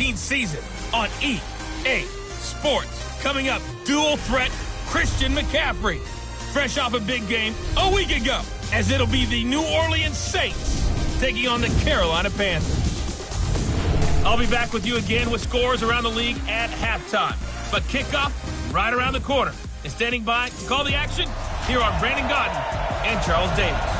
2019 season on EA Sports. Coming up, dual threat Christian McCaffrey. Fresh off a big game a week ago, as it'll be the New Orleans Saints taking on the Carolina Panthers. I'll be back with you again with scores around the league at halftime. But kickoff right around the corner. And standing by to call the action, here are Brandon Godden and Charles Davis.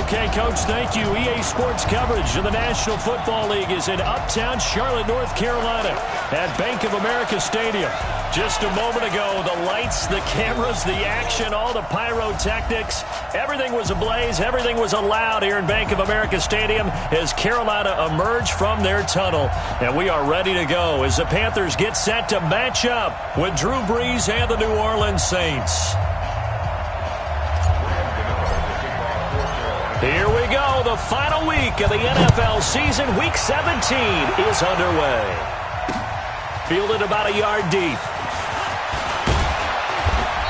Okay, Coach, thank you. EA Sports coverage of the National Football League is in uptown Charlotte, North Carolina at Bank of America Stadium. Just a moment ago, the lights, the cameras, the action, all the pyrotechnics, everything was ablaze, everything was allowed here in Bank of America Stadium as Carolina emerged from their tunnel. And we are ready to go as the Panthers get set to match up with Drew Brees and the New Orleans Saints. Here we go. The final week of the NFL season. Week 17 is underway. Fielded about a yard deep.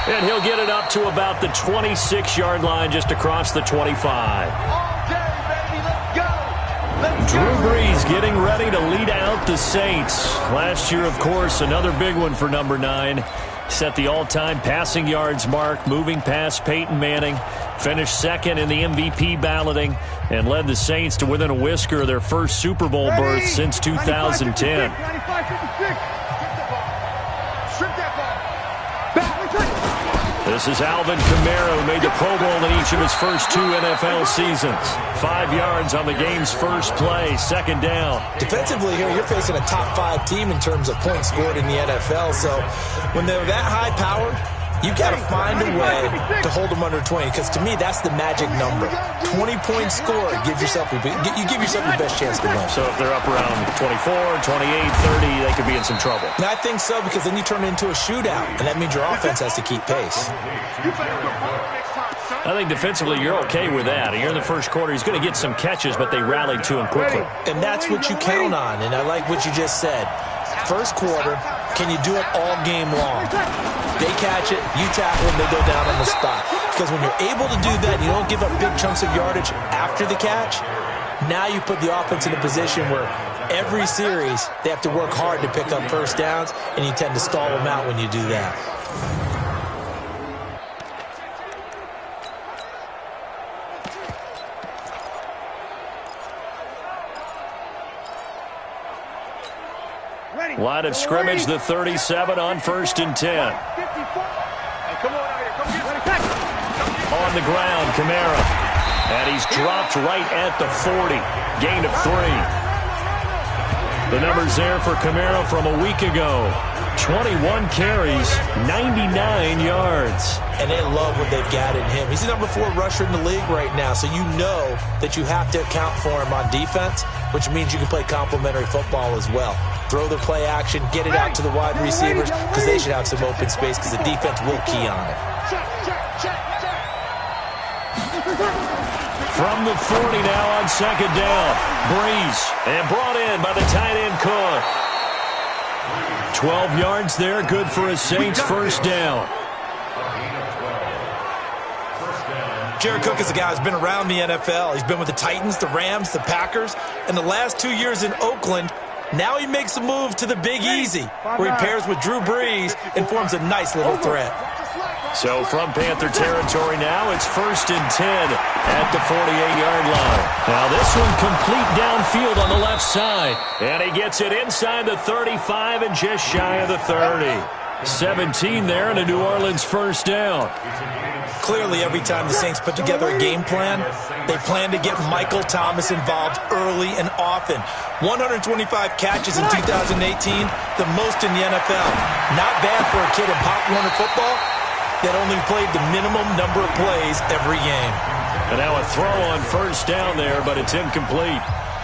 And he'll get it up to about the 26-yard line just across the 25. Drew Brees getting ready to lead out the Saints. Last year, of course, another big one for number 9. Set the all-time passing yards mark, moving past Peyton Manning. Finished second in the MVP balloting and led the Saints to within a whisker of their first Super Bowl berth since 2010. This is Alvin Kamara, who made the Pro Bowl in each of his first 2 NFL seasons. 5 yards on the game's first play, second down. Defensively here, you're facing a top 5 team in terms of points scored in the NFL. So when they're that high powered, you've got to find a way to hold them under 20, because to me, that's the magic number. 20-point score, you give yourself your best chance to win. So if they're up around 24, 28, 30, they could be in some trouble. And I think so, because then you turn it into a shootout, and that means your offense has to keep pace. I think defensively you're okay with that. Here in the first quarter, he's going to get some catches, but they rallied to him quickly. And that's what you count on, and I like what you just said. First quarter, can you do it all game long? They catch it, you tackle them, they go down on the spot. Because when you're able to do that, you don't give up big chunks of yardage after the catch, now you put the offense in a position where every series they have to work hard to pick up first downs, and you tend to stall them out when you do that. Line of scrimmage, the 37 on 1st and 10. On the ground, Kamara. And he's dropped right at the 40. Gain of 3. The numbers there for Kamara from a week ago. 21 carries, 99 yards. And they love what they've got in him. He's the number 4 rusher in the league right now, so you know that you have to account for him on defense, which means you can play complementary football as well. Throw the play action, get it out to the wide receivers, because they should have some open space, because the defense will key on it. From the 40 now on second down. Brees, and brought in by the tight end Cook. 12 yards there, good for a Saints first down. Jared Cook is a guy who's been around the NFL. He's been with the Titans, the Rams, the Packers, and the last 2 years in Oakland. Now he makes a move to the Big Easy, where he pairs with Drew Brees and forms a nice little threat. So from Panther territory now, it's 1st and 10 at the 48-yard line. Now this one complete downfield on the left side. And he gets it inside the 35 and just shy of the 30. 17 there and a New Orleans first down. Clearly, every time the Saints put together a game plan, they plan to get Michael Thomas involved early and often. 125 catches in 2018, the most in the NFL. Not bad for a kid in Pop Warner football that only played the minimum number of plays every game. And now a throw on first down there, but it's incomplete.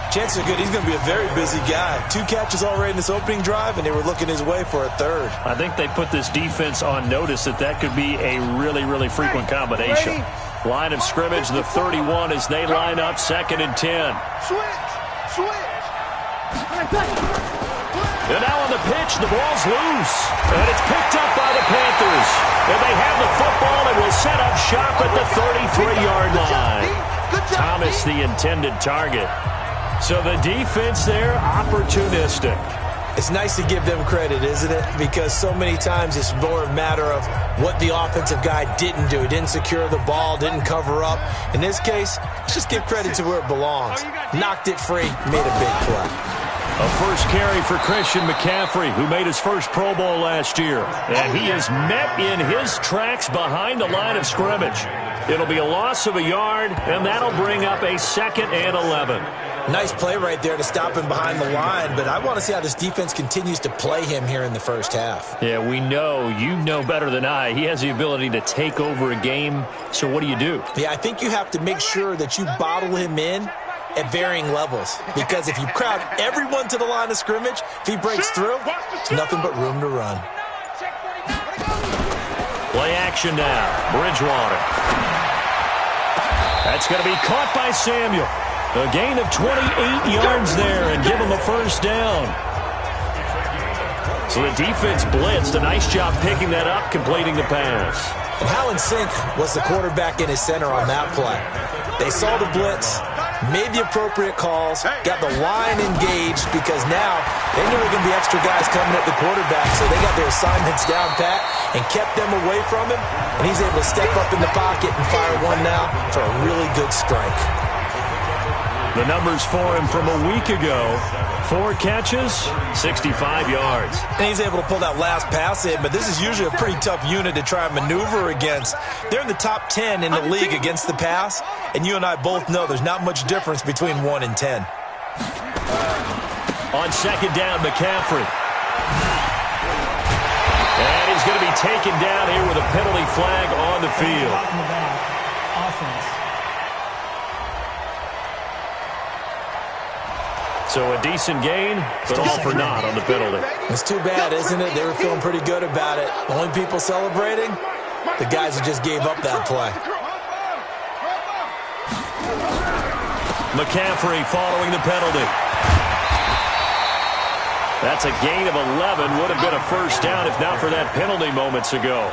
Chances are good he's going to be a very busy guy. 2 catches already in this opening drive, and they were looking his way for a 3rd. I think they put this defense on notice that could be a really, really frequent combination. Line of scrimmage, the 31 as they line up, 2nd and 10. And now on the pitch, the ball's loose. And it's picked up by the Panthers. And they have the football and will set up shop at the 33-yard line. Thomas, the intended target. So the defense there, opportunistic. It's nice to give them credit, isn't it? Because so many times it's more a matter of what the offensive guy didn't do. He didn't secure the ball, didn't cover up. In this case, let's just give credit to where it belongs. Knocked it free, made a big play. A first carry for Christian McCaffrey, who made his first Pro Bowl last year. And he is met in his tracks behind the line of scrimmage. It'll be a loss of a yard, and that'll bring up a 2nd and 11. Nice play right there to stop him behind the line, but I want to see how this defense continues to play him here in the first half. Yeah, we know. You know better than I. He has the ability to take over a game, so what do? Yeah, I think you have to make sure that you bottle him in at varying levels, because if you crowd everyone to the line of scrimmage, if he breaks through, it's nothing but room to run. Play action now. Bridgewater. That's going to be caught by Samuel. A gain of 28 yards there and give him a first down. So the defense blitzed. A nice job picking that up, completing the pass. And how in sync was the quarterback in his center on that play? They saw the blitz, made the appropriate calls, got the line engaged, because now they knew there were going to be extra guys coming at the quarterback, so they got their assignments down pat and kept them away from him, and he's able to step up in the pocket and fire one now for a really good strike. The numbers for him from a week ago: 4 catches, 65 yards. And he's able to pull that last pass in, but this is usually a pretty tough unit to try and maneuver against. They're in the top 10 in the league against the pass, and you and I both know there's not much difference between 1 and 10. On 2nd down, McCaffrey. And he's going to be taken down here with a penalty flag on the field. So a decent gain, but all for naught on the penalty. It's too bad, isn't it? They were feeling pretty good about it. The only people celebrating, the guys who just gave up that play. McCaffrey following the penalty. That's a gain of 11. Would have been a first down if not for that penalty moments ago.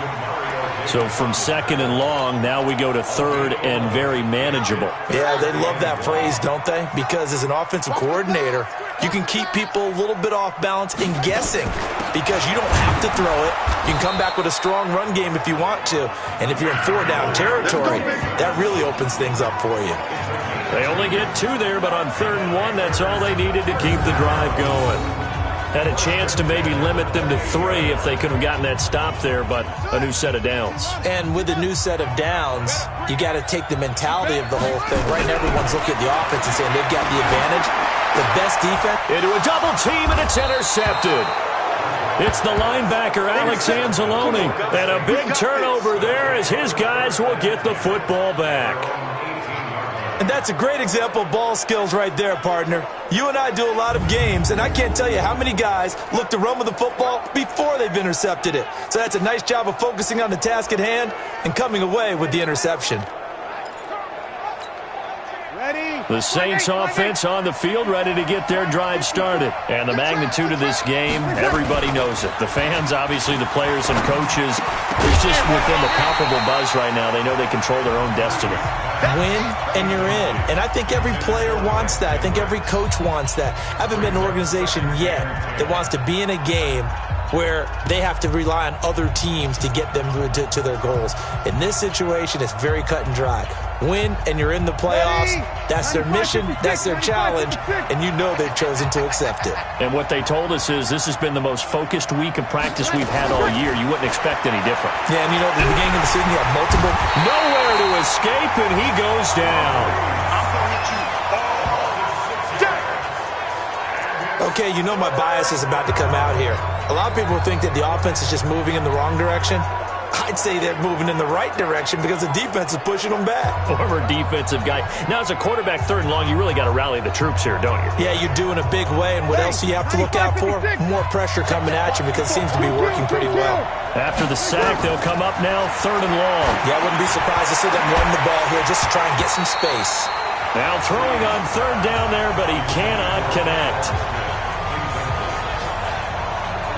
So from 2nd and long, now we go to 3rd and very manageable. Yeah, they love that phrase, don't they? Because as an offensive coordinator, you can keep people a little bit off balance and guessing, because you don't have to throw it. You can come back with a strong run game if you want to. And if you're in 4-down territory, that really opens things up for you. They only get 2 there, but on 3rd and 1, that's all they needed to keep the drive going. Had a chance to maybe limit them to 3 if they could have gotten that stop there, but a new set of downs. And with a new set of downs, you got to take the mentality of the whole thing. Right now, everyone's looking at the offense and saying they've got the advantage. The best defense. Into a double team, and it's intercepted. It's the linebacker, Alex Anzalone. And a big turnover there as his guys will get the football back. And that's a great example of ball skills right there, partner. You and I do a lot of games, and I can't tell you how many guys look to run with the football before they've intercepted it. So that's a nice job of focusing on the task at hand and coming away with the interception. The Saints offense on the field, ready to get their drive started. And the magnitude of this game, everybody knows it. The fans, obviously the players and coaches, there's just within the palpable buzz right now. They know they control their own destiny. Win and you're in. And I think every player wants that. I think every coach wants that. I haven't been in an organization yet that wants to be in a game where they have to rely on other teams to get them to their goals. In this situation, it's very cut and dry. Win, and you're in the playoffs. That's their mission. That's their challenge. And you know they've chosen to accept it. And what they told us is this has been the most focused week of practice we've had all year. You wouldn't expect any different. Yeah, and you know, at the beginning of the season, you have multiple. Nowhere to escape, and he goes down. Okay, you know my bias is about to come out here. A lot of people think that the offense is just moving in the wrong direction. I'd say they're moving in the right direction because the defense is pushing them back. Former defensive guy. Now, as a quarterback 3rd and long, you really got to rally the troops here, don't you? Yeah, you do in a big way. And what else do you have to look out for? More pressure coming at you because it seems to be working pretty well. After the sack, they'll come up now 3rd and long. Yeah, I wouldn't be surprised to see them run the ball here just to try and get some space. Now throwing on 3rd down there, but he cannot connect.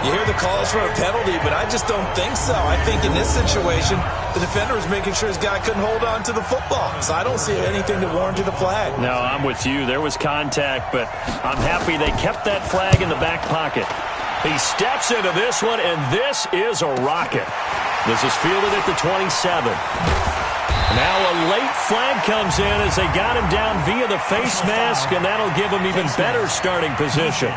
You hear the calls for a penalty, but I just don't think so. I think in this situation, the defender was making sure his guy couldn't hold on to the football. So I don't see anything that warranted a flag. No, I'm with you. There was contact, but I'm happy they kept that flag in the back pocket. He steps into this one, and this is a rocket. This is fielded at the 27. Now a late flag comes in as they got him down via the face mask, and that'll give him even better starting position.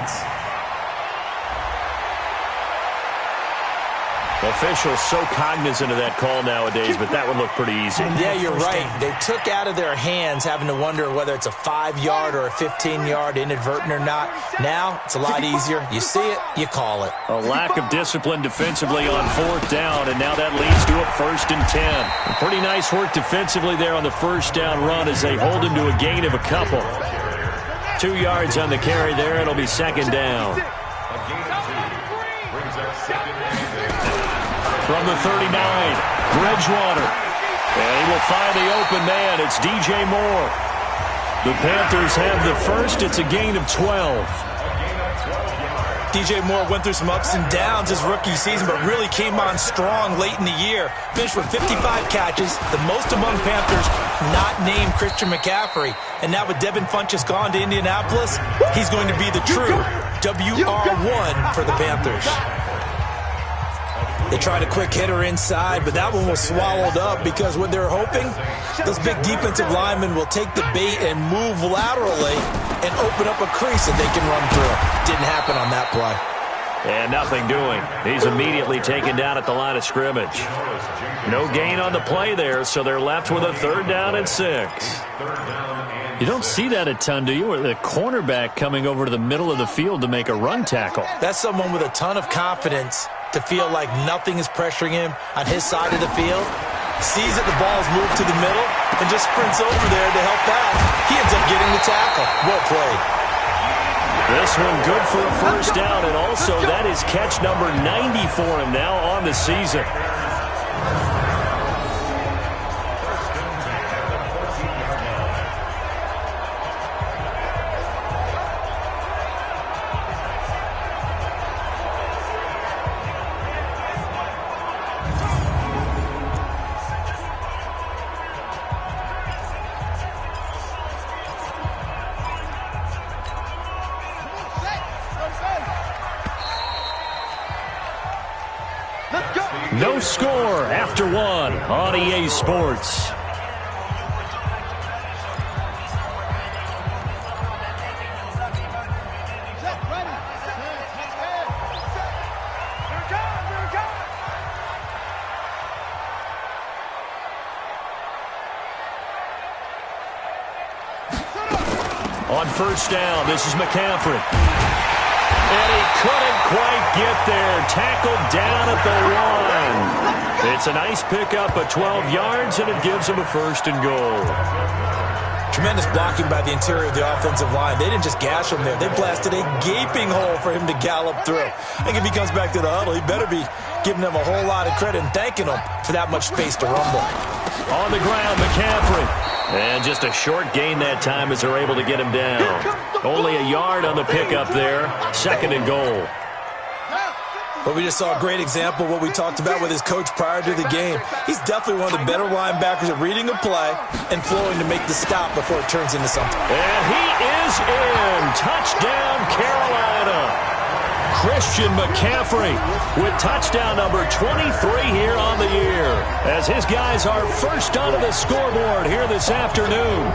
Officials so cognizant of that call nowadays, but that would look pretty easy. Yeah, you're right. They took out of their hands having to wonder whether it's a 5-yard or a 15-yard inadvertent or not. Now it's a lot easier. You see it, you call it. A lack of discipline defensively on 4th down, and now that leads to a 1st and 10. Pretty nice work defensively there on the first down run as they hold him to a gain of a couple. 2 yards on the carry there. It'll be 2nd down. From the 39, Bridgewater. And he will find the open man. It's DJ Moore. The Panthers have the first. It's a gain of 12. DJ Moore went through some ups and downs his rookie season, but really came on strong late in the year. Finished with 55 catches, the most among Panthers not named Christian McCaffrey. And now with Devin Funchess gone to Indianapolis, he's going to be the true WR1 for the Panthers. They tried a quick hitter inside, but that one was swallowed up because what they're hoping, those big defensive linemen will take the bait and move laterally and open up a crease that they can run through. Didn't happen on that play. And nothing doing. He's immediately taken down at the line of scrimmage. No gain on the play there, so they're left with a 3rd down and 6. You don't see that a ton, do you? Or the cornerback coming over to the middle of the field to make a run tackle. That's someone with a ton of confidence to feel like nothing is pressuring him on his side of the field. Sees that the ball's moved to the middle and just sprints over there to help out. He ends up getting the tackle. Well played. This one good for a 1st down, and also that is catch number 90 for him now on the season. No score after 1 on EA Sports. On 1st down, this is McCaffrey. And he couldn't quite get there. Tackled down at the 1. It's a nice pickup of 12 yards, and it gives him a 1st and goal. Tremendous blocking by the interior of the offensive line. They didn't just gash him there. They blasted a gaping hole for him to gallop through. I think if he comes back to the huddle, he better be giving them a whole lot of credit and thanking them for that much space to rumble. On the ground, McCaffrey. And just a short gain that time as they're able to get him down. Only a yard on the pickup there. 2nd and goal. But we just saw a great example of what we talked about with his coach prior to the game. He's definitely one of the better linebackers at reading a play and flowing to make the stop before it turns into something. And he is in. Touchdown, Carolina. Christian McCaffrey with touchdown number 23 here on the year, as his guys are first onto the scoreboard here this afternoon.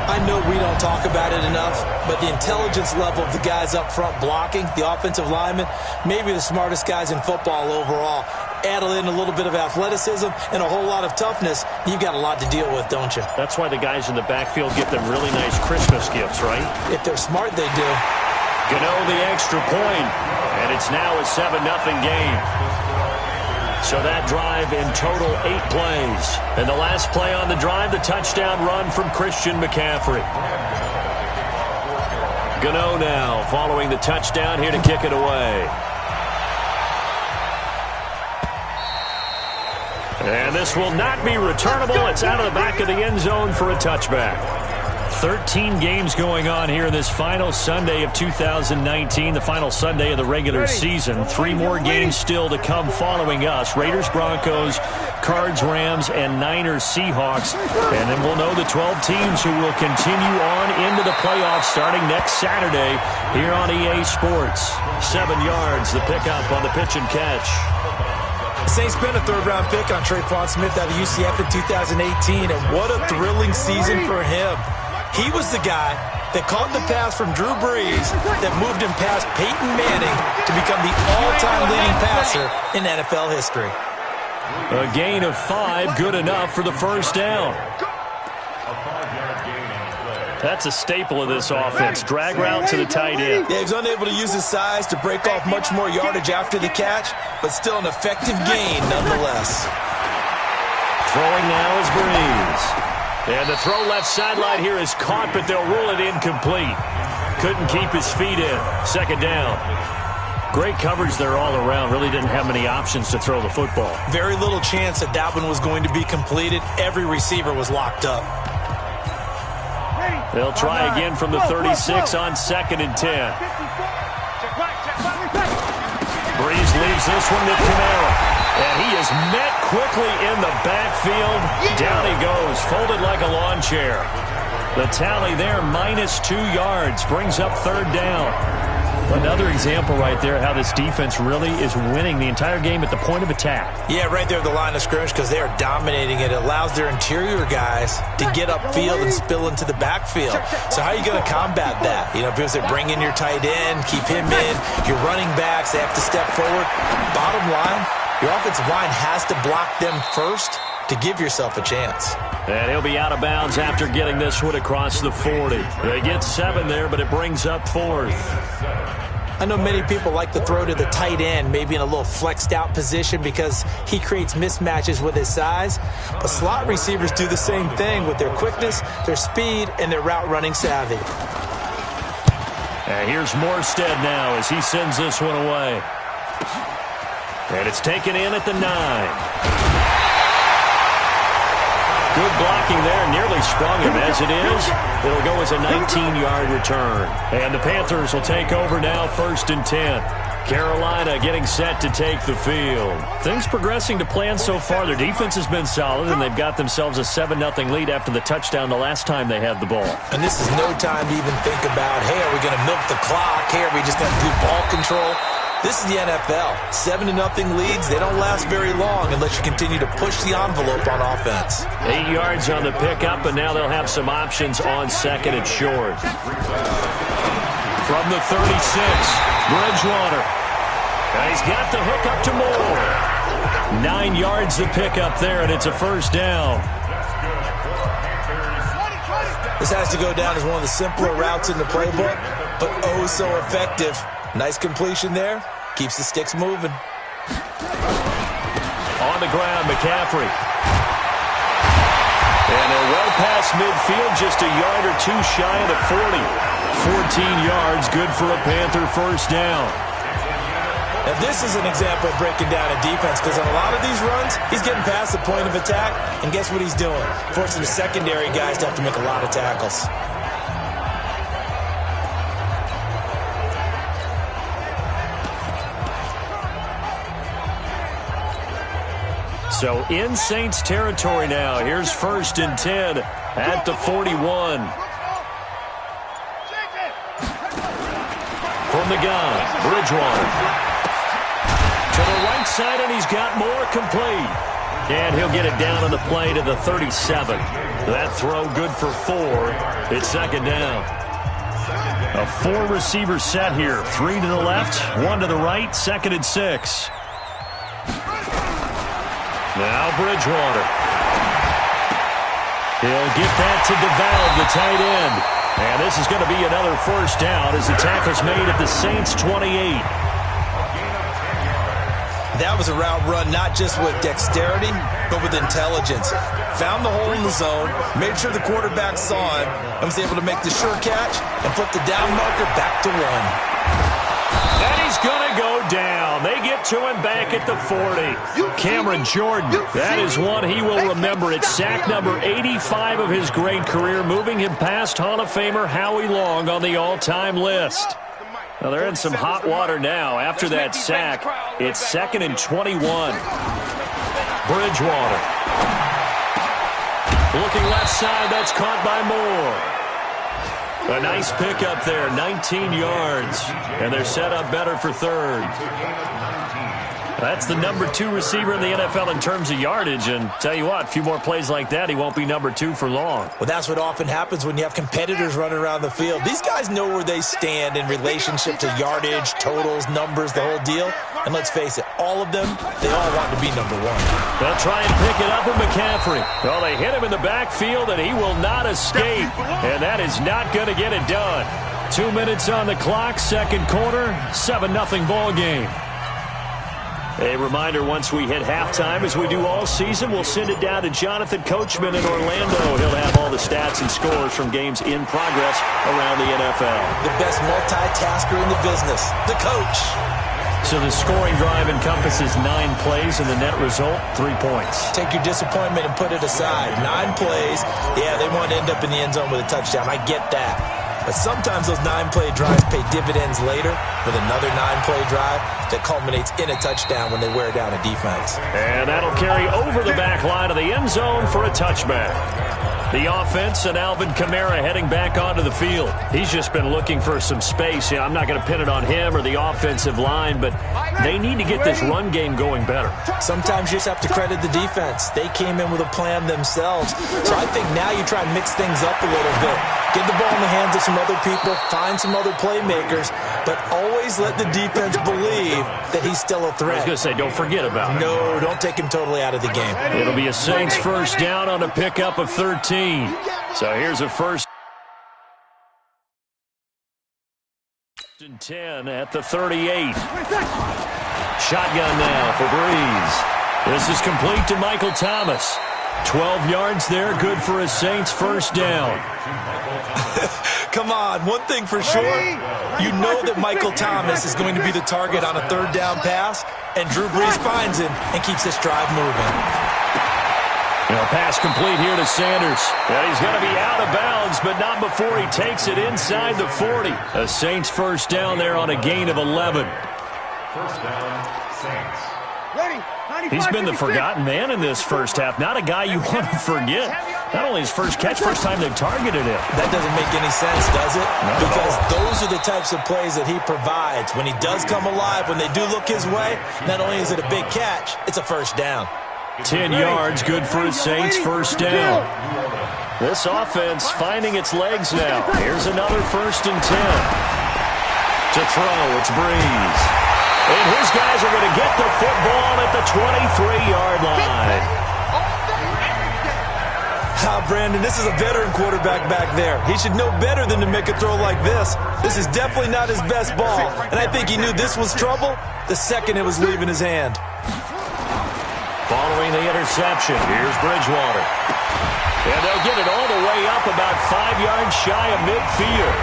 I know we don't talk about it enough, but the intelligence level of the guys up front blocking, the offensive linemen, maybe the smartest guys in football overall. Add in a little bit of athleticism and a whole lot of toughness, you've got a lot to deal with, don't you? That's why the guys in the backfield get them really nice Christmas gifts, right? If they're smart, they do. Gano the extra point, and it's now a 7-0 game. So that drive in total 8 plays. And the last play on the drive, the touchdown run from Christian McCaffrey. Gano now following the touchdown here to kick it away. And this will not be returnable. It's out of the back of the end zone for a touchback. 13 games going on here this final Sunday of 2019, the final Sunday of the regular season. 3 more games still to come following us. Raiders, Broncos, Cards, Rams, and Niners, Seahawks. And then we'll know the 12 teams who will continue on into the playoffs starting next Saturday here on EA Sports. 7 yards, the pickup on the pitch and catch. The Saints spent a 3rd-round pick on Traquan Smith out of UCF in 2018, and what a thrilling season for him. He was the guy that caught the pass from Drew Brees that moved him past Peyton Manning to become the all-time leading passer in NFL history. A gain of 5, good enough for the first down. That's a staple of this offense. Drag route to the tight end. Yeah, he's unable to use his size to break off much more yardage after the catch, but still an effective gain nonetheless. Throwing now is Brees. And the throw left sideline here is caught, but they'll rule it incomplete. Couldn't keep his feet in. 2nd down. Great coverage there all around. Really didn't have many options to throw the football. Very little chance that that one was going to be completed. Every receiver was locked up. They'll try again from the 36 on 2nd and 10. Brees leaves this one to Kamara. And he is met quickly in the backfield. Down he goes, folded like a lawn chair. The tally there, -2 yards, brings up 3rd down. Another example right there how this defense really is winning the entire game at the point of attack. Yeah, right there at the line of scrimmage because they are dominating it. It allows their interior guys to get upfield and spill into the backfield. So how are you going to combat that? You know, because they bring in your tight end, keep him in, your running backs, they have to step forward. Bottom line, your offensive line has to block them first to give yourself a chance. And he'll be out of bounds after getting this one across the 40. They get 7 there, but it brings up 4th. I know many people like to throw to the tight end, maybe in a little flexed out position because he creates mismatches with his size. But slot receivers do the same thing with their quickness, their speed, and their route running savvy. And here's Morstead now as he sends this one away. And it's taken in at the 9. Good blocking there, nearly sprung him. As it is, it'll go as a 19-yard return. And the Panthers will take over now, 1st and 10. Carolina getting set to take the field. Things progressing to plan so far. Their defense has been solid, and they've got themselves a 7-0 lead after the touchdown the last time they had the ball. And this is no time to even think about, hey, are we going to milk the clock? Hey, are we just going to do ball control? This is the NFL. 7-0 leads, they don't last very long unless you continue to push the envelope on offense. 8 yards on the pickup, and now they'll have some options on 2nd and short. From the 36, Bridgewater. And he's got the hook up to Moore. 9 yards the pickup there, and it's a 1st down. This has to go down as one of the simpler routes in the playbook, but oh so effective. Nice completion there. Keeps the sticks moving. On the ground, McCaffrey. And they're well past midfield, just a yard or 2 shy of the 40. 14 yards, good for a Panther 1st down. Now this is an example of breaking down a defense because on a lot of these runs, he's getting past the point of attack, and guess what he's doing? Forcing the secondary guys to have to make a lot of tackles. So in Saints territory now. Here's 1st and 10 at the 41. From the gun, Bridgewater. To the right side, and he's got more complete. And he'll get it down on the play to the 37. That throw good for 4. It's 2nd down. A 4-receiver set here. 3 to the left, 1 to the right, 2nd and 6. Now Bridgewater. He'll get that to DeValve, the tight end. And this is going to be another 1st down as the tackle's made at the Saints' 28. That was a route run not just with dexterity, but with intelligence. Found the hole in the zone, made sure the quarterback saw it, and was able to make the sure catch and flip the down marker back to 1. And he's going to go down. They get to him back at the 40. Cameron Jordan, that is one he will remember. It's sack number 85 of his great career, moving him past Hall of Famer Howie Long on the all-time list. Well, they're in some hot water now. After that sack, it's 2nd and 21. Bridgewater. Looking left side, that's caught by Moore. A nice pickup there, 19 yards. And they're set up better for third. That's the number 2 receiver in the NFL in terms of yardage. And tell you what, a few more plays like that, he won't be number 2 for long. Well, that's what often happens when you have competitors running around the field. These guys know where they stand in relationship to yardage, totals, numbers, the whole deal. And let's face it, all of them, they all want to be number 1. They'll try and pick it up with McCaffrey. Well, they hit him in the backfield, and he will not escape. And that is not going to get it done. 2 minutes on the clock, second quarter, 7-0 ball game. A reminder, once we hit halftime, as we do all season, we'll send it down to Jonathan Coachman in Orlando. He'll have all the stats and scores from games in progress around the NFL. The best multitasker in the business, the coach. So the scoring drive encompasses 9 plays, and the net result, 3 points. Take your disappointment and put it aside. 9 plays. Yeah, they want to end up in the end zone with a touchdown. I get that. But sometimes those 9-play drives pay dividends later with another 9-play drive that culminates in a touchdown when they wear down a defense. And that'll carry over the back line of the end zone for a touchback. The offense and Alvin Kamara heading back onto the field. He's just been looking for some space. I'm not going to pin it on him or the offensive line, but they need to get this run game going better. Sometimes you just have to credit the defense. They came in with a plan themselves. So I think now you try and mix things up a little bit. Get the ball in the hands of some other people, find some other playmakers, but always let the defense believe that he's still a threat. I was going to say, don't forget about it. No, don't take him totally out of the game. It'll be a Saints first down on a pickup of 13. So here's a first and 10 at the 38. Shotgun now for Breeze. This is complete to Michael Thomas. 12 yards there, good for a Saints first down. Come on, one thing for sure, you know that Michael Thomas is going to be the target on a third down pass, and Drew Brees finds him and keeps this drive moving. Pass complete here to Sanders. And he's going to be out of bounds, but not before he takes it inside the 40. A Saints first down there on a gain of 11. First down, Saints. He's been the forgotten man in this first half. Not a guy you want to forget. Not only his first catch, first time they've targeted him. That doesn't make any sense, does it? Because those are the types of plays that he provides. When he does come alive, when they do look his way, not only is it a big catch, it's a first down. 10 yards, good for a Saints first down. This offense finding its legs now. Here's another first and 10. To throw, it's Breeze. And his guys are going to get the football at the 23-yard line. Brandon, this is a veteran quarterback back there. He should know better than to make a throw like this. This is definitely not his best ball, and I think he knew this was trouble the second it was leaving his hand. Following the interception, here's Bridgewater. And they'll get it all the way up about 5 yards shy of midfield.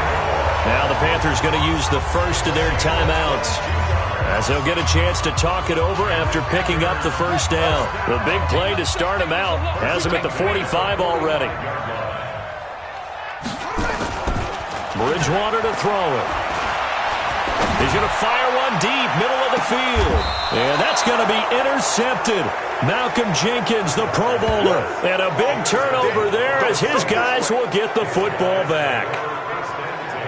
Now the Panthers going to use the first of their timeouts, as they'll get a chance to talk it over after picking up the first down. The big play to start him out has him at the 45 already. Bridgewater to throw it. He's going to fire one deep, middle of the field. And that's going to be intercepted. Malcolm Jenkins, the Pro Bowler. And a big turnover there as his guys will get the football back.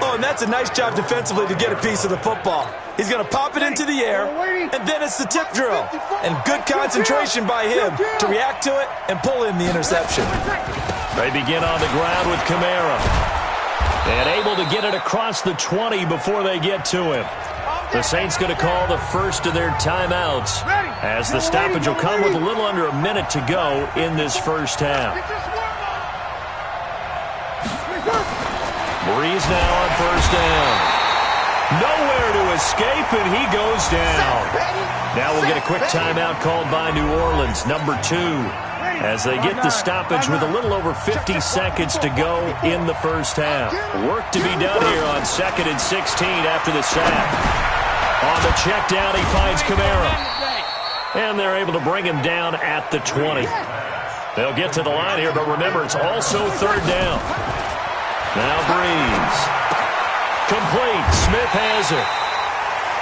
Oh, and that's a nice job defensively to get a piece of the football. He's going to pop it into the air, and then it's the tip drill. And good concentration by him to react to it and pull in the interception. They begin on the ground with Kamara. And able to get it across the 20 before they get to him. The Saints going to call the first of their timeouts, as the stoppage will come with a little under a minute to go in this first half. Breeze now on first down. Nowhere to escape, and he goes down. Now we'll get a quick timeout called by New Orleans, number 2, as they get the stoppage with a little over 50 seconds to go in the first half. Work to be done here on 2nd and 16 after the sack. On the check down, he finds Kamara. And they're able to bring him down at the 20. They'll get to the line here, but remember, it's also third down. Now Breeze. Complete. Smith has it.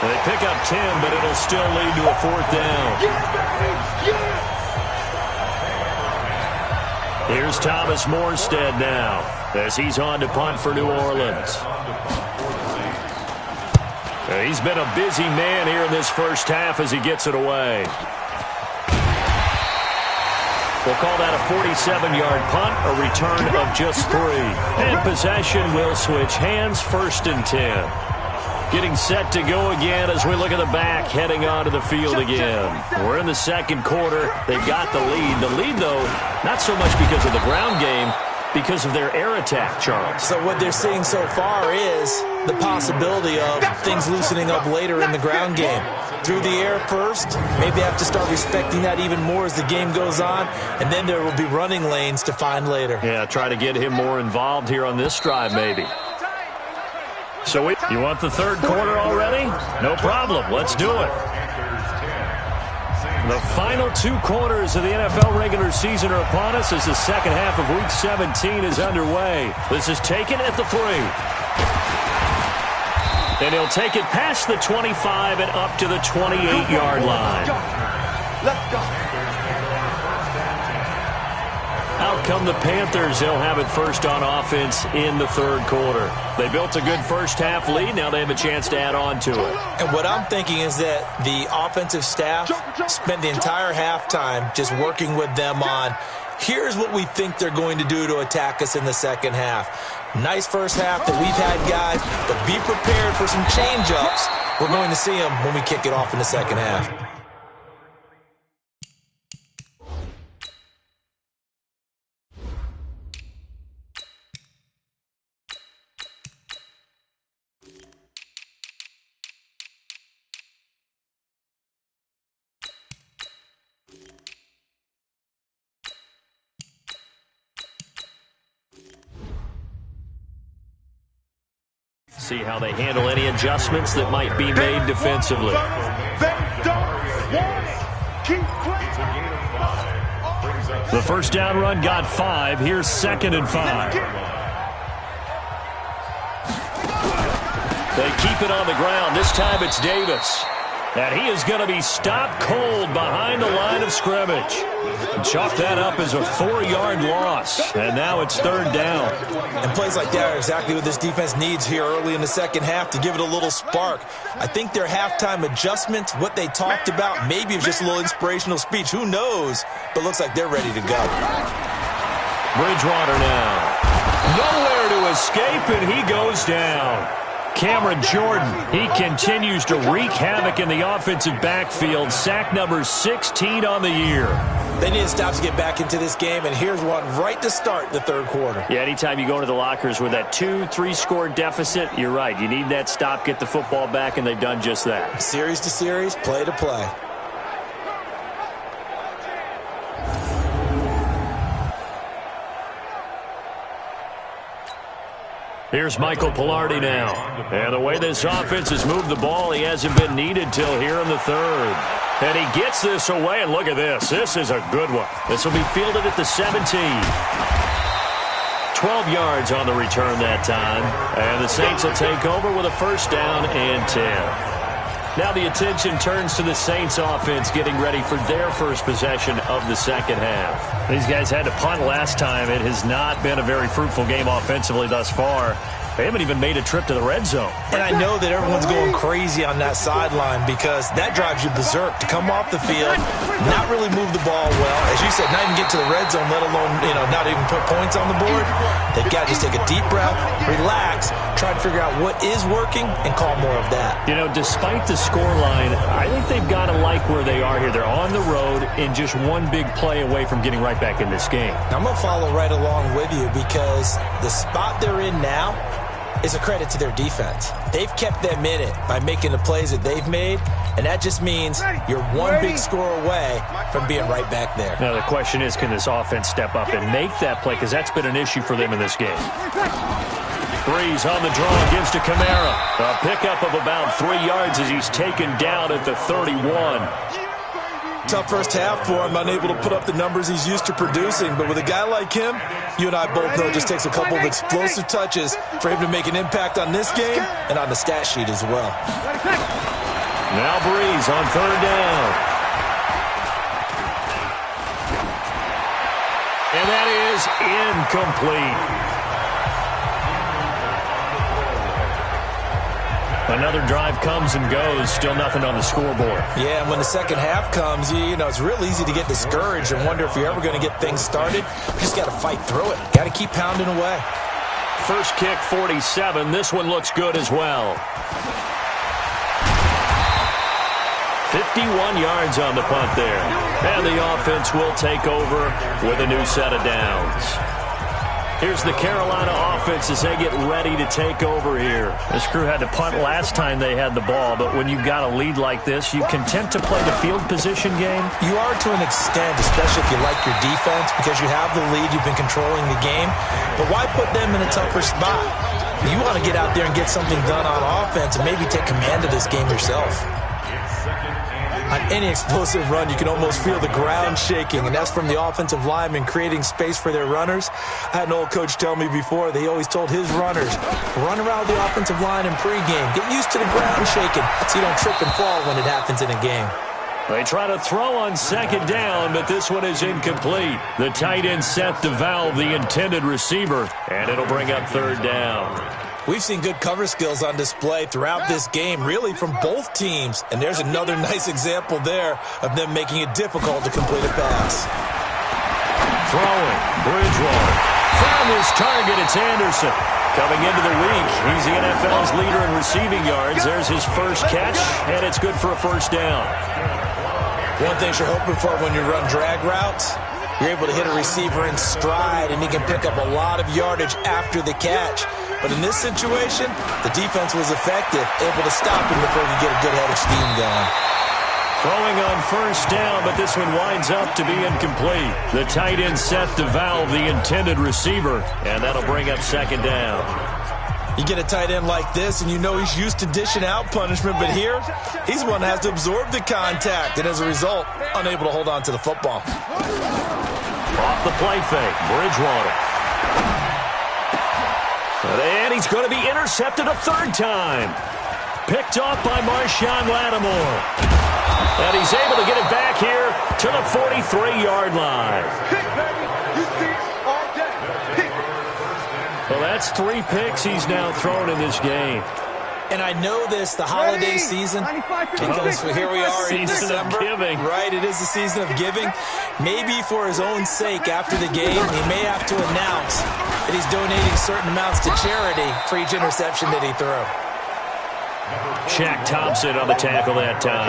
They pick up 10, but it'll still lead to a fourth down. Here's Thomas Morstead now as he's on to punt for New Orleans. He's been a busy man here in this first half as he gets it away. We'll call that a 47-yard punt, a return of just 3. And possession will switch hands, 1st and 10. Getting set to go again as we look at the back, heading onto the field again. We're in the second quarter. They've got the lead. The lead, though, not so much because of the ground game, because of their air attack, Charles. So what they're seeing so far is the possibility of things loosening up later in the ground game. Through the air first, maybe they have to start respecting that even more as the game goes on, and then there will be running lanes to find later. Yeah, try to get him more involved here on this drive, maybe. So you want the third quarter already? No problem. Let's do it. The final 2 quarters of the NFL regular season are upon us as the second half of Week 17 is underway. This is taken at the 3. And he'll take it past the 25 and up to the 28-yard line. Let's go. Out come the Panthers. They'll have it first on offense in the third quarter. They built a good first half lead. Now they have a chance to add on to it. And what I'm thinking is that the offensive staff spent the entire halftime just working with them on, here's what we think they're going to do to attack us in the second half. Nice first half that we've had, guys, but be prepared for some change-ups. We're going to see them when we kick it off in the second half. See how they handle any adjustments that might be made defensively. The first down run got 5. Here's 2nd and 5. They keep it on the ground. This time it's Davis. And he is going to be stopped cold behind the line of scrimmage. Chalk that up as a 4-yard loss. And now it's third down. And plays like that are exactly what this defense needs here early in the second half to give it a little spark. I think their halftime adjustments, what they talked about, maybe it was just a little inspirational speech. Who knows? But looks like they're ready to go. Bridgewater now. Nowhere to escape, and he goes down. Cameron Jordan, he continues to wreak havoc in the offensive backfield. Sack number 16 on the year. They need to stop to get back into this game, and here's one right to start the third quarter. Yeah, anytime you go into the lockers with that 2-3 score deficit, you're right. You need that stop, get the football back, and they've done just that. Series to series, play to play. Here's Michael Pilardi now. And the way this offense has moved the ball, he hasn't been needed till here in the third. And he gets this away, and look at this. This is a good one. This will be fielded at the 17. 12 yards on the return that time. And the Saints will take over with a first down and 10. Now the attention turns to the Saints offense getting ready for their first possession of the second half. These guys had to punt last time. It has not been a very fruitful game offensively thus far. They haven't even made a trip to the red zone. And I know that everyone's going crazy on that sideline because that drives you berserk to come off the field, not really move the ball well. As you said, not even get to the red zone, let alone, not even put points on the board. They've got to just take a deep breath, relax, try to figure out what is working, and call more of that. Despite the scoreline, I think they've got to like where they are here. They're on the road and just one big play away from getting right back in this game. Now, I'm going to follow right along with you because the spot they're in now is a credit to their defense. They've kept them in it by making the plays that they've made, and that just means you're one big score away from being right back there. Now, the question is, can this offense step up and make that play? Because that's been an issue for them in this game. Breeze on the draw against a Camara. A pickup of about 3 yards as he's taken down at the 31. Tough first half for him, unable to put up the numbers he's used to producing. But with a guy like him, you and I both know it just takes a couple of explosive touches for him to make an impact on this game and on the stat sheet as well. Now Breeze on third down. And that is incomplete. Another drive comes and goes, still nothing on the scoreboard. Yeah, and when the second half comes, you know, it's real easy to get discouraged and wonder if you're ever going to get things started. You just got to fight through it. Got to keep pounding away. First kick, 47. This one looks good as well. 51 yards on the punt there. And the offense will take over with a new set of downs. Here's the Carolina offense as they get ready to take over here. This crew had to punt last time they had the ball, but when you've got a lead like this, you content to play the field position game? You are to an extent, especially if you like your defense, because you have the lead, you've been controlling the game. But why put them in a tougher spot? You want to get out there and get something done on offense and maybe take command of this game yourself. On any explosive run, you can almost feel the ground shaking, and that's from the offensive linemen creating space for their runners. I had an old coach tell me before, they always told his runners, run around the offensive line in pregame. Get used to the ground shaking so you don't trip and fall when it happens in a game. They try to throw on second down, but this one is incomplete. The tight end set to valve the intended receiver, and it'll bring up third down. We've seen good cover skills on display throughout this game, really from both teams. And there's another nice example there of them making it difficult to complete a pass. Throwing, Bridgewater. Found his target, it's Anderson. Coming into the week, he's the NFL's leader in receiving yards. There's his first catch, and it's good for a first down. One thing you're hoping for when you run drag routes, you're able to hit a receiver in stride, and he can pick up a lot of yardage after the catch. But in this situation, the defense was effective, able to stop him before he get a good head of steam going. Throwing on first down, but this one winds up to be incomplete. The tight end set to valve the intended receiver, and that'll bring up second down. You get a tight end like this, and you know he's used to dishing out punishment, but here, he's one that has to absorb the contact, and as a result, unable to hold on to the football. Off the play fake, Bridgewater. And he's going to be intercepted a third time. Picked off by Marshawn Lattimore. And he's able to get it back here to the 43-yard line. Well, that's 3 picks he's now thrown in this game. And I know this, the holiday season, because here we are in December. Giving. Right, it is the season of giving. Maybe for his own sake after the game, he may have to announce that he's donating certain amounts to charity for each interception that he threw. Shaq Thompson on the tackle that time.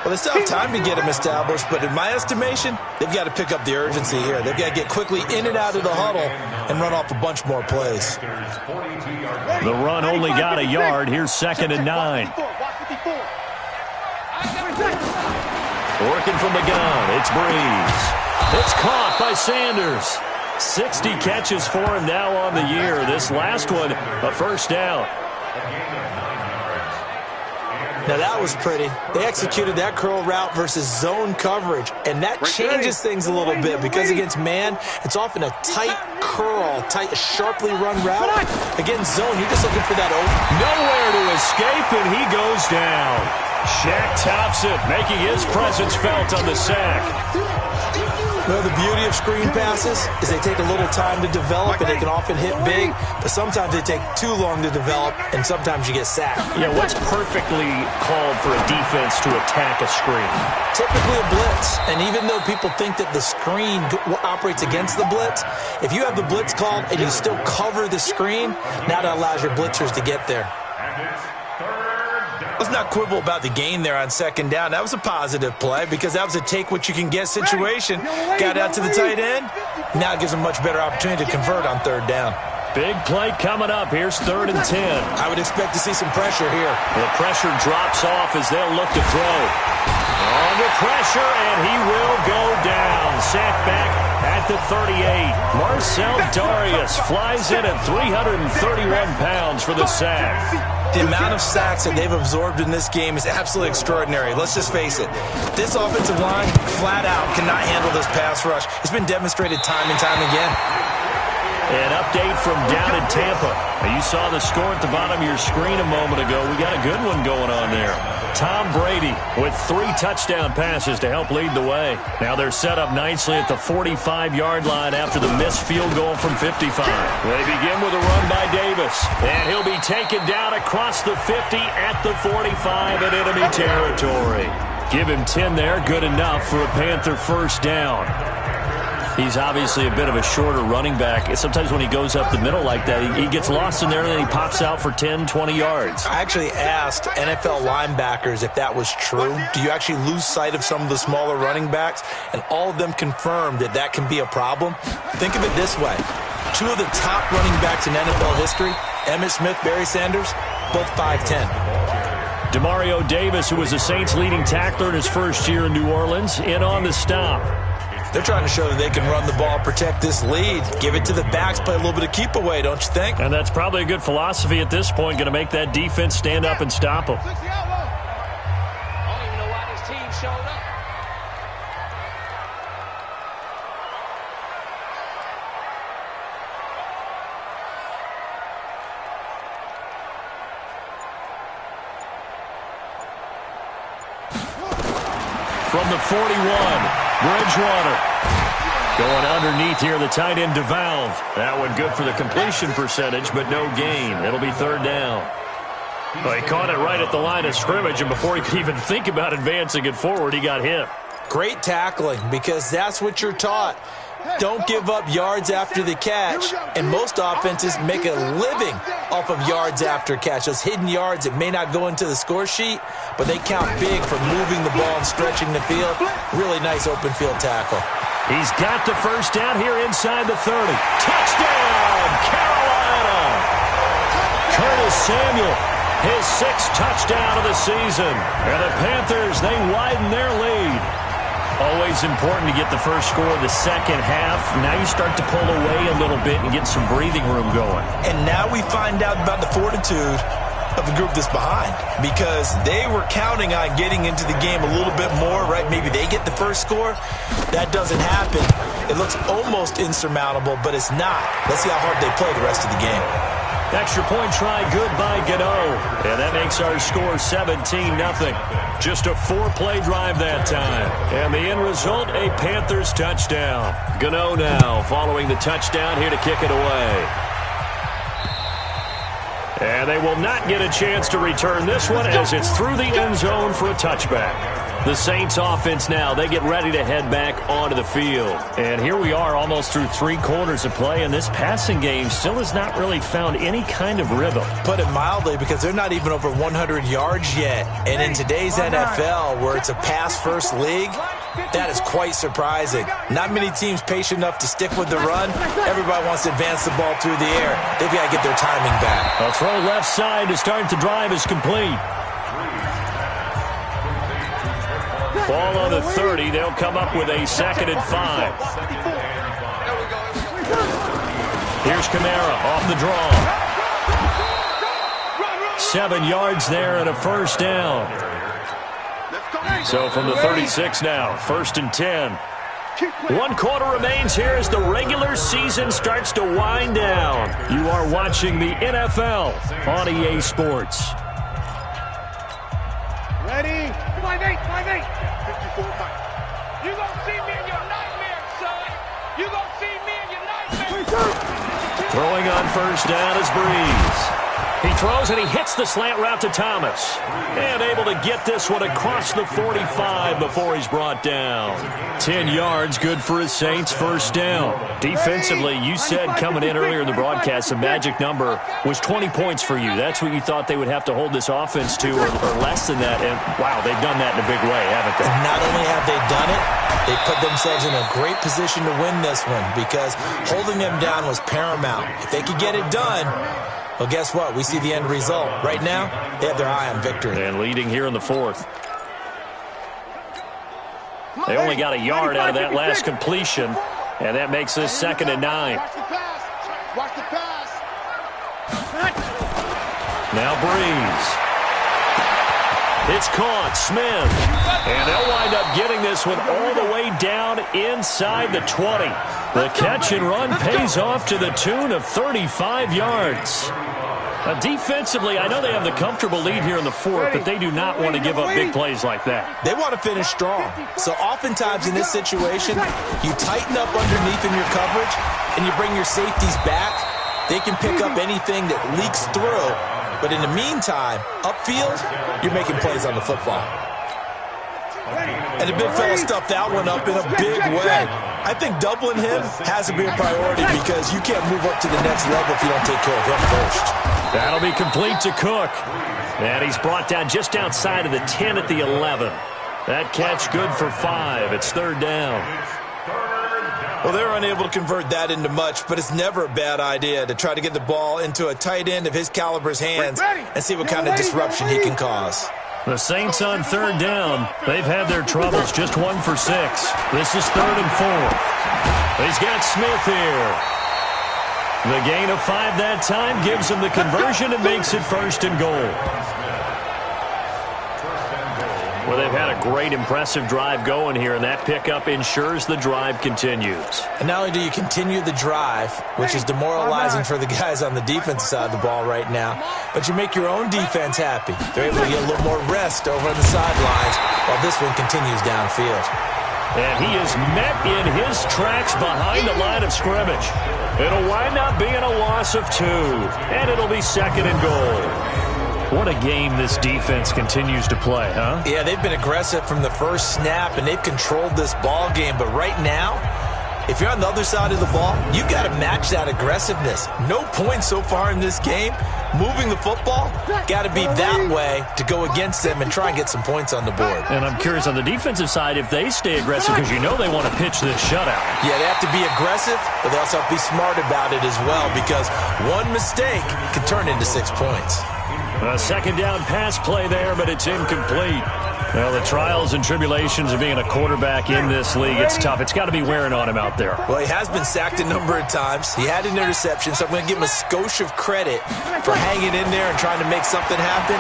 Well, they still have time to get him established, but in my estimation, they've got to pick up the urgency here. They've got to get quickly in and out of the huddle and run off a bunch more plays. The run only got a yard. Here's 2nd and 9. Working from the gun, it's Breeze. It's caught by Sanders. 60 catches for him now on the year. This last one, a first down. Now that was pretty. They executed that curl route versus zone coverage, and that changes things a little bit because against man, it's often a tight curl, tight, sharply run route. Against zone, you're just looking for that open. Nowhere to escape, and he goes down. Shaq Thompson making his presence felt on the sack. Well, the beauty of screen passes is they take a little time to develop, and they can often hit big, but sometimes they take too long to develop, and sometimes you get sacked. Yeah, what's perfectly called for a defense to attack a screen? Typically a blitz, and even though people think that the screen operates against the blitz, if you have the blitz called and you still cover the screen, now that allows your blitzers to get there. Let's not quibble about the gain there on 2nd down. That was a positive play because that was a take-what-you-can-get situation. Got out to the tight end. Now it gives them a much better opportunity to convert on 3rd down. Big play coming up. Here's 3rd and 10. I would expect to see some pressure here. The pressure drops off as they'll look to throw. Under pressure, and he will go down. Sacked back at the 38. Marcel Darius flies in at 331 pounds for the sack. The amount of sacks that they've absorbed in this game is absolutely extraordinary. Let's just face it. This offensive line, flat out, cannot handle this pass rush. It's been demonstrated time and time again. An update from down in Tampa. You saw the score at the bottom of your screen a moment ago. We got a good one going on there. Tom Brady with 3 touchdown passes to help lead the way. Now they're set up nicely at the 45-yard line after the missed field goal from 55. They begin with a run by Davis. And he'll be taken down across the 50 at the 45 in enemy territory. Give him 10 there. Good enough for a Panther first down. He's obviously a bit of a shorter running back. Sometimes when he goes up the middle like that, he gets lost in there and then he pops out for 10, 20 yards. I actually asked NFL linebackers if that was true. Do you actually lose sight of some of the smaller running backs? And all of them confirmed that that can be a problem. Think of it this way. 2 of the top running backs in NFL history, Emmitt Smith, Barry Sanders, both 5'10". Demario Davis, who was the Saints' leading tackler in his first year in New Orleans, in on the stop. They're trying to show that they can run the ball, protect this lead. Give it to the backs, play a little bit of keep away, don't you think? And that's probably a good philosophy at this point, going to make that defense stand up and stop them. I don't even know why this team showed up. From the 41. Bridgewater going underneath here, the tight end DeValve. That one good for the completion percentage, but no gain. It'll be 3rd down. Well, he caught it right at the line of scrimmage, and before he could even think about advancing it forward, he got hit. Great tackling, because that's what you're taught. Don't give up yards after the catch, and most offenses make a living off of yards after catch. Those hidden yards that may not go into the score sheet, but they count big for moving the ball and stretching the field. Really nice open field tackle. He's got the first down here inside the 30. Touchdown, Carolina! Curtis Samuel, his 6th touchdown of the season. And the Panthers, they widen their lead. Always important to get the first score of the second half. Now you start to pull away a little bit and get some breathing room going. And now we find out about the fortitude of the group that's behind, because they were counting on getting into the game a little bit more, right? Maybe they get the first score. That doesn't happen. It looks almost insurmountable, but it's not. Let's see how hard they play the rest of the game. Extra point try good by Gano. And that makes our score 17-0. Just a 4-play drive that time. And the end result, a Panthers touchdown. Gano now following the touchdown here to kick it away. And they will not get a chance to return this one as it's through the end zone for a touchback. The Saints offense now, they get ready to head back onto the field. And here we are almost through 3 quarters of play, and this passing game still has not really found any kind of rhythm. Put it mildly, because they're not even over 100 yards yet. And in today's NFL, where it's a pass-first league, that is quite surprising. Not many teams patient enough to stick with the run. Everybody wants to advance the ball through the air. They've got to get their timing back. A throw left side to start the drive is complete. Ball on the 30. They'll come up with a 2nd and 5. Here's Kamara off the draw. 7 yards there and a first down. So from the 36 now, 1st and 10. 1 quarter remains here as the regular season starts to wind down. You are watching the NFL on EA Sports. Ready? 5'8", 5'8". 54 fight. You gonna see me in your nightmare, son. You gonna see me in your nightmare. Throwing on first down is Breeze. He throws and he hits the slant route to Thomas. And able to get this one across the 45 before he's brought down. 10 yards, good for his Saints first down. Defensively, you said coming in earlier in the broadcast, the magic number was 20 points for you. That's what you thought they would have to hold this offense to, or less than that. And, wow, they've done that in a big way, haven't they? Not only have they done it, They put themselves in a great position to win this one because holding them down was paramount. If they could get it done, well, guess what? We see the end result. Right now, they have their eye on victory. And leading here in the fourth. They only got a yard out of that last completion, and that makes this 2nd and 9. Watch the pass. Watch the pass. Now Breeze. It's caught. Smith. And they'll wind up getting this one all the way down inside the 20. The catch and run pays off to the tune of 35 yards. Defensively, I know they have the comfortable lead here in the fourth, but they do not want to give up big plays like that. They want to finish strong. So oftentimes in this situation, you tighten up underneath in your coverage and you bring your safeties back. They can pick up anything that leaks through. But in the meantime, upfield, you're making plays on the football. And the big fella stuffed that one up in a big way. I think doubling him has to be a priority because you can't move up to the next level if you don't take care of him first. That'll be complete to Cook. And he's brought down just outside of the 10 at the 11. That catch good for 5. It's 3rd down. Well, they're unable to convert that into much, but it's never a bad idea to try to get the ball into a tight end of his caliber's hands and see what kind of disruption he can cause. The Saints on 3rd down. They've had their troubles, just 1 for 6. This is 3rd and 4. He's got Smith here. The gain of 5 that time gives him the conversion and makes it 1st and goal. Well, they've had a great, impressive drive going here, and that pickup ensures the drive continues. And not only do you continue the drive, which is demoralizing for the guys on the defensive side of the ball right now, but you make your own defense happy. They're able to get a little more rest over on the sidelines while this one continues downfield. And he is met in his tracks behind the line of scrimmage. It'll wind up being a loss of 2, and it'll be 2nd and goal. What a game this defense continues to play, huh? Yeah, they've been aggressive from the first snap, and they've controlled this ball game. But right now, if you're on the other side of the ball, you've got to match that aggressiveness. No points so far in this game. Moving the football, got to be that way to go against them and try and get some points on the board. And I'm curious on the defensive side if they stay aggressive because you know they want to pitch this shutout. Yeah, they have to be aggressive, but they also have to be smart about it as well because one mistake can turn into 6 points. A 2nd down pass play there, but it's incomplete. Well, the trials and tribulations of being a quarterback in this league, it's tough. It's got to be wearing on him out there. Well, he has been sacked a number of times. He had an interception, so I'm going to give him a skosh of credit for hanging in there and trying to make something happen,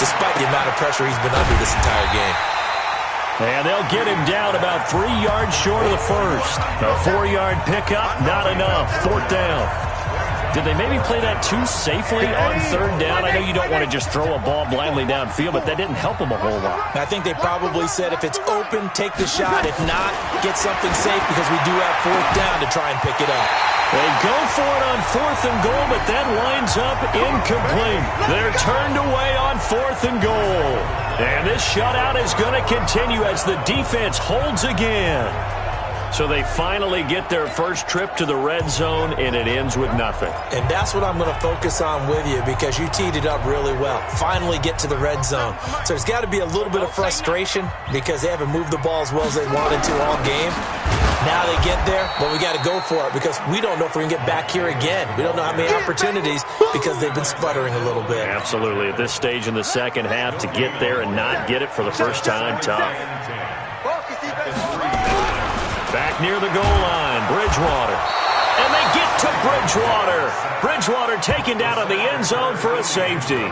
despite the amount of pressure he's been under this entire game. And they'll get him down about 3 yards short of the first. A 4-yard pickup, not enough. 4th down. Did they maybe play that too safely on 3rd down? I know you don't want to just throw a ball blindly downfield, but that didn't help them a whole lot. I think they probably said if it's open, take the shot. If not, get something safe because we do have 4th down to try and pick it up. They go for it on 4th and goal, but that winds up incomplete. They're turned away on 4th and goal. And this shutout is going to continue as the defense holds again. So they finally get their first trip to the red zone, and it ends with nothing. And that's what I'm going to focus on with you because you teed it up really well. Finally get to the red zone. So there's got to be a little bit of frustration because they haven't moved the ball as well as they wanted to all game. Now they get there, but we got to go for it because we don't know if we're going to get back here again. We don't know how many opportunities because they've been sputtering a little bit. Absolutely. At this stage in the second half, to get there and not get it for the first time, tough. Back near the goal line, Bridgewater. And they get to Bridgewater. Bridgewater taken down in the end zone for a safety.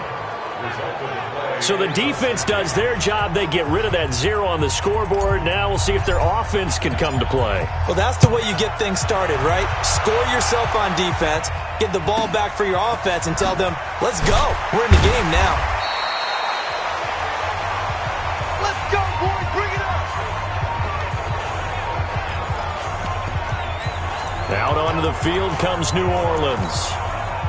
So the defense does their job. They get rid of that 0 on the scoreboard. Now we'll see if their offense can come to play. Well, that's the way you get things started, right? Score yourself on defense, get the ball back for your offense, and tell them, let's go. We're in the game now. Let's go, boys. Bring it up. Out onto the field comes New Orleans.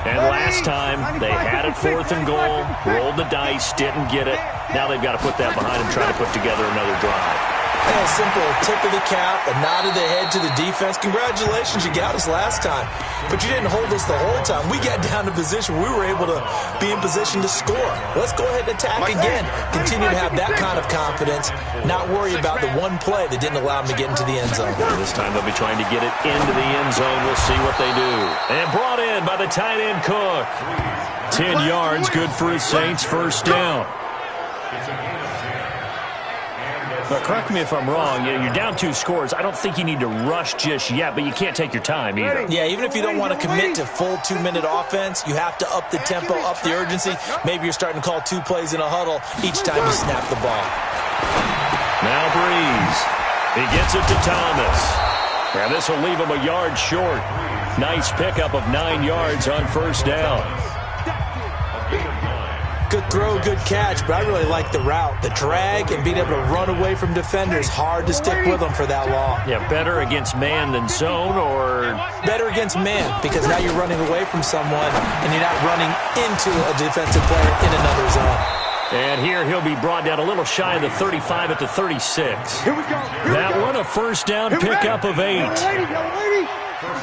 And last time, they had it 4th and goal, rolled the dice, didn't get it. Now they've got to put that behind and try to put together another drive. And a simple tip of the cap, a nod of the head to the defense. Congratulations, you got us last time. But you didn't hold us the whole time. We got down to position. We were able to be in position to score. Let's go ahead and attack again. Continue to have that kind of confidence. Not worry about the one play that didn't allow them to get into the end zone. This time they'll be trying to get it into the end zone. We'll see what they do. And brought in by the tight end Cook. 10 yards, good for his Saints. First down. But correct me if I'm wrong. You're down 2 scores. I don't think you need to rush just yet, but you can't take your time either. Yeah, even if you don't want to commit to full 2-minute offense, you have to up the tempo, up the urgency. Maybe you're starting to call 2 plays in a huddle each time you snap the ball. Now Breeze. He gets it to Thomas. And this will leave him a yard short. Nice pickup of 9 yards on first down. Good throw, good catch, but I really like the route. The drag and being able to run away from defenders, hard to stick with them for that long. Yeah, better against man than zone, or? Better against man, because now you're running away from someone and you're not running into a defensive player in another zone. And here he'll be brought down a little shy of the 35 at the 36. That one a first down pickup of 8.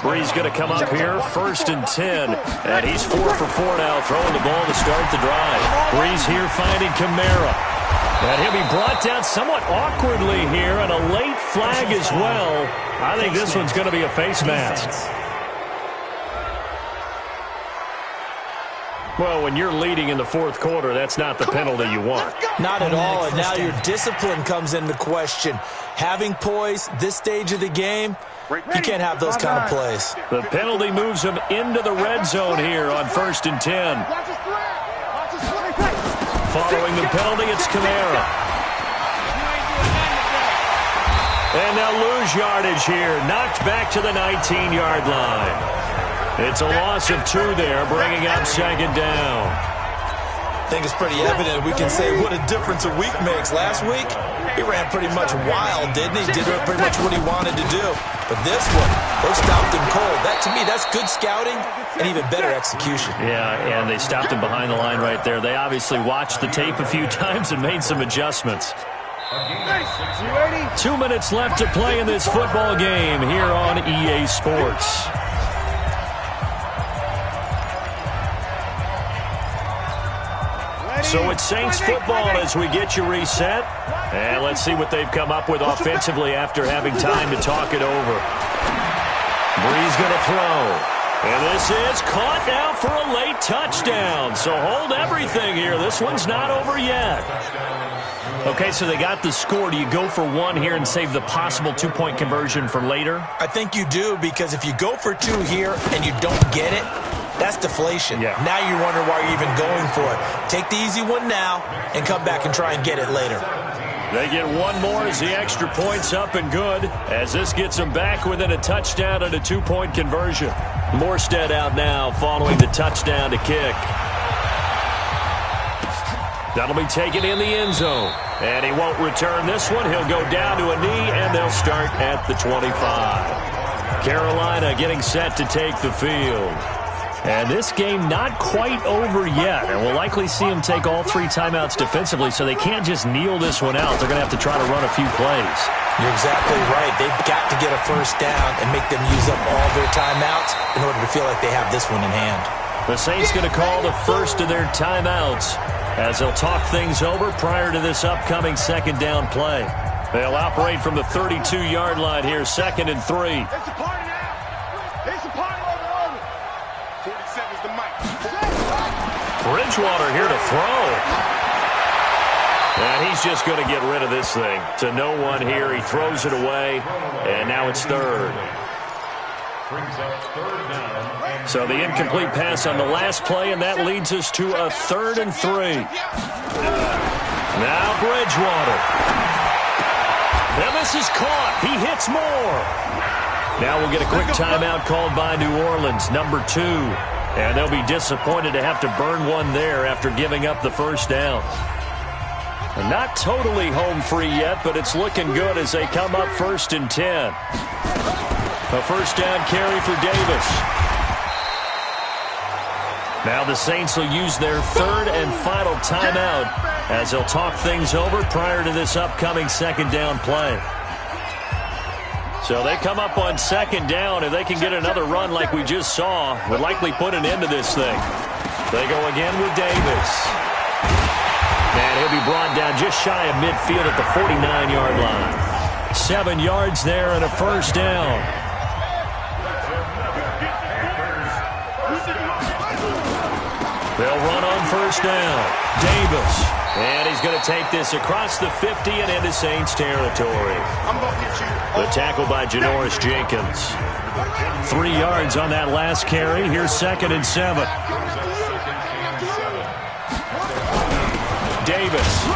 Breeze going to come up here, 1st and 10. And he's 4 for 4 now, throwing the ball to start the drive. Breeze here finding Kamara. And he'll be brought down somewhat awkwardly here, and a late flag as well. I think this one's going to be a face mask. Well, when you're leading in the 4th quarter, that's not the penalty you want. Not at all, and now your discipline comes into question. Having poise this stage of the game, you can't have those kind of plays. The penalty moves him into the red zone here on 1st and 10. Following the penalty, it's Kamara. And they'll lose yardage here. Knocked back to the 19-yard line. It's a loss of 2 there, bringing up 2nd down. I think it's pretty evident. We can say what a difference a week makes. Last week, he ran pretty much wild, didn't he? Did pretty much what he wanted to do. But this one, they stopped him cold. That, to me, that's good scouting and even better execution. Yeah, and they stopped him behind the line right there. They obviously watched the tape a few times and made some adjustments. 2 minutes left to play in this football game here on EA Sports. So it's Saints football as we get you reset. And let's see what they've come up with offensively after having time to talk it over. Breeze going to throw. And this is caught now for a late touchdown. So hold everything here. This one's not over yet. Okay, so they got the score. Do you go for 1 here and save the possible 2-point conversion for later? I think you do, because if you go for 2 here and you don't get it, that's deflation. Yeah. Now you wonder why you're even going for it. Take the easy one now and come back and try and get it later. They get 1 more as the extra point's up and good, as this gets them back within a touchdown and a 2-point conversion. Morstead out now following the touchdown to kick. That'll be taken in the end zone. And he won't return this one. He'll go down to a knee, and they'll start at the 25. Carolina getting set to take the field. And this game not quite over yet. And we'll likely see them take all 3 timeouts defensively, so they can't just kneel this one out. They're going to have to try to run a few plays. You're exactly right. They've got to get a first down and make them use up all their timeouts in order to feel like they have this one in hand. The Saints going to call the first of their timeouts as they'll talk things over prior to this upcoming 2nd down play. They'll operate from the 32-yard line here, 2nd and 3. It's a party now. It's a party over. 47's the mic. Bridgewater here to throw. And he's just going to get rid of this thing. To no one here. He throws it away. And now it's 3rd. So the incomplete pass on the last play, and that leads us to a 3rd and 3. Now Bridgewater. Now this is caught. He hits more. Now we'll get a quick timeout called by New Orleans, number 2. And they'll be disappointed to have to burn one there after giving up the first down. And not totally home free yet, but it's looking good as they come up 1st and 10. A first down carry for Davis. Now the Saints will use their third and final timeout as they'll talk things over prior to this upcoming second down play. So they come up on second down. If they can get another run like we just saw, would likely put an end to this thing. They go again with Davis. And he'll be brought down just shy of midfield at the 49-yard line. 7 yards there and a first down. They'll run on first down. Davis. And he's going to take this across the 50 and into Saints territory. The tackle by Janoris Jenkins. 3 yards on that last carry. Here's 2nd and 7. Davis.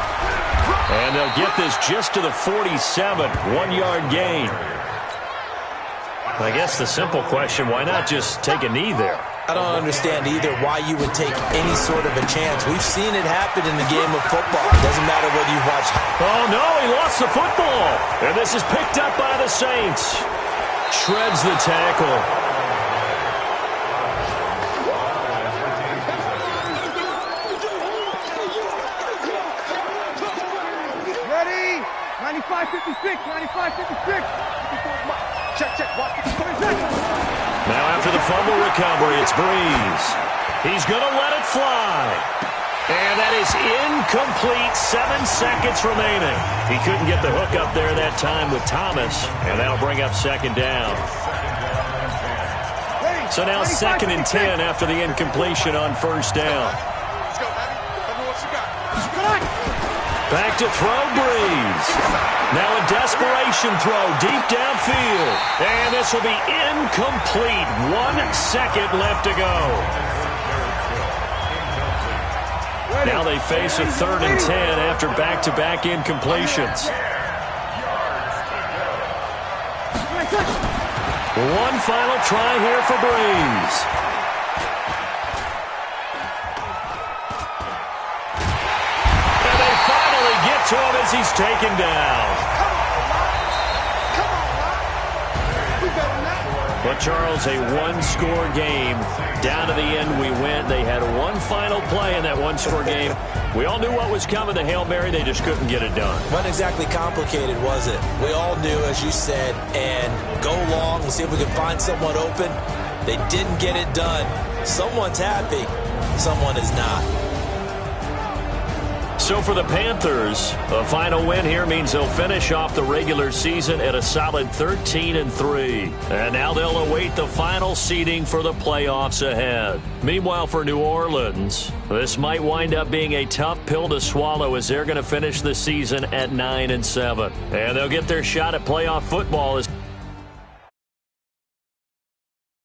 And they'll get this just to the 47. 1-yard gain. I guess the simple question, why not just take a knee there? I don't understand either why you would take any sort of a chance. We've seen it happen in the game of football. It doesn't matter whether you watch. Oh, no, he lost the football. And this is picked up by the Saints. Shreds the tackle. Ready? 95-56, 95-56. Check. Now after the fumble recovery, it's Breeze. He's going to let it fly. And that is incomplete. 7 seconds remaining. He couldn't get the hook up there that time with Thomas. And that'll bring up second down. So now 2nd and 10 after the incompletion on first down. Back to throw, Breeze. Now a desperation throw deep downfield. And this will be incomplete. 1 second left to go. Now they face a 3rd and 10 after back-to-back incompletions. One final try here for Breeze. And they finally get to him as he's taken down. But, Charles, a one-score game. Down to the end we went. They had one final play in that one-score game. We all knew what was coming, the Hail Mary. They just couldn't get it done. Wasn't exactly complicated, was it? We all knew, as you said, and go long. We'll see if we can find someone open. They didn't get it done. Someone's happy. Someone is not. So for the Panthers, a final win here means they'll finish off the regular season at a solid 13-3. And now they'll await the final seeding for the playoffs ahead. Meanwhile, for New Orleans, this might wind up being a tough pill to swallow as they're going to finish the season at 9-7. And they'll get their shot at playoff football as